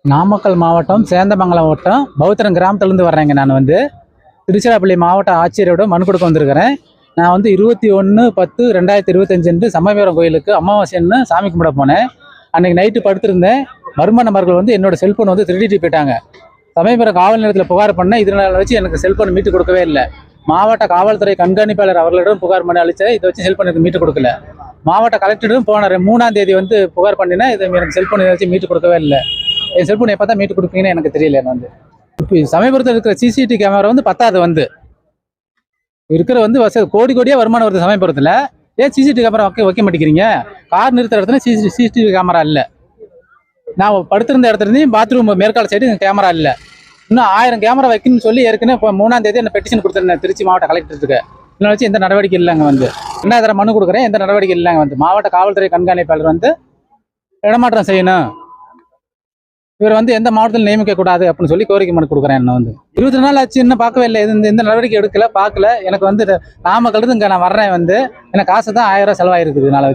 நாமக்கல் மாவட்டம் சேந்தமங்கலம் வட்டம் பௌத்திரம் கிராமத்துலேருந்து வர்றேங்க. நான் திருச்சிராப்பள்ளி மாவட்ட ஆட்சியரோட மனு கொடுக்க வந்திருக்கிறேன். நான் 21/10/2025 சமயபுரம் கோயிலுக்கு அமாவாசைன்னு சாமி கும்பிட போனேன். அன்றைக்கி நைட்டு படுத்திருந்தேன். மர்ம நபர்கள் என்னோட செல்ஃபோன் திருடிட்டு போயிட்டாங்க. சமயபுரம் காவல் நிலையத்தில் புகார் பண்ணேன். இதனால் வச்சு எனக்கு செல்ஃபோன் மீட்டு கொடுக்கவே இல்லை. மாவட்ட காவல்துறை கண்காணிப்பாளர் அவர்களிடம் புகார் பண்ணி அளித்தேன். இதை வச்சு செல்ஃபோன் எனக்கு மீட்டு கொடுக்கல. மாவட்ட கலெக்டரும் போன 3ஆம் தேதி புகார் பண்ணினேன். இதை எனக்கு செல்ஃபோன் வச்சு மீட்டு கொடுக்கவே இல்லை. என் செல்ஃபோன் எப்போ தான் மீட்டு கொடுப்பீங்கன்னு எனக்கு தெரியல. இப்போ சமயபுரத்தில் இருக்கிற சிசிடிவி கேமரா பத்தாது இருக்கிற கோடி கோடியாக வருமானம் வருது சமயபுரத்தில். ஏன் சிசிடிவி கேமரா வைக்க மாட்டேங்கிறீங்க? கார் நிறுத்துற இடத்துல சிசிடிவி கேமரா இல்லை. நான் படுத்திருந்த இடத்துலையும் பாத்ரூம் மேற்கால சைடு கேமரா இல்லை. இன்னும் 1000 கேமரா வைக்கணும்னு சொல்லி ஏற்கனவே இப்போ 3ஆம் தேதி என்ன பெட்டிஷன் கொடுத்துருந்தேன் திருச்சி மாவட்ட கலெக்டருக்கு. இதனால் வச்சு எந்த நடவடிக்கை இல்லைங்க. என்ன தர மனு கொடுக்குறேன், எந்த நடவடிக்கை இல்லைங்க. மாவட்ட காவல்துறை கண்காணிப்பாளர் இடமாற்றம் செய்யணும். இவர் எந்த மாவட்டத்தில் நியமிக்க கூடாது அப்படின்னு சொல்லி கோரிக்கை மனு கொடுக்குறேன். என்ன 20 நாள் ஆச்சு, இன்னும் பார்க்கவே இல்லை. எந்த நடவடிக்கை எடுக்கல, பார்க்கல. எனக்கு நாமக்கல் இங்கே நான் வர்றேன். எனக்கு காசு தான் 1000 ரூபா செலவாயிருக்குது. இதனால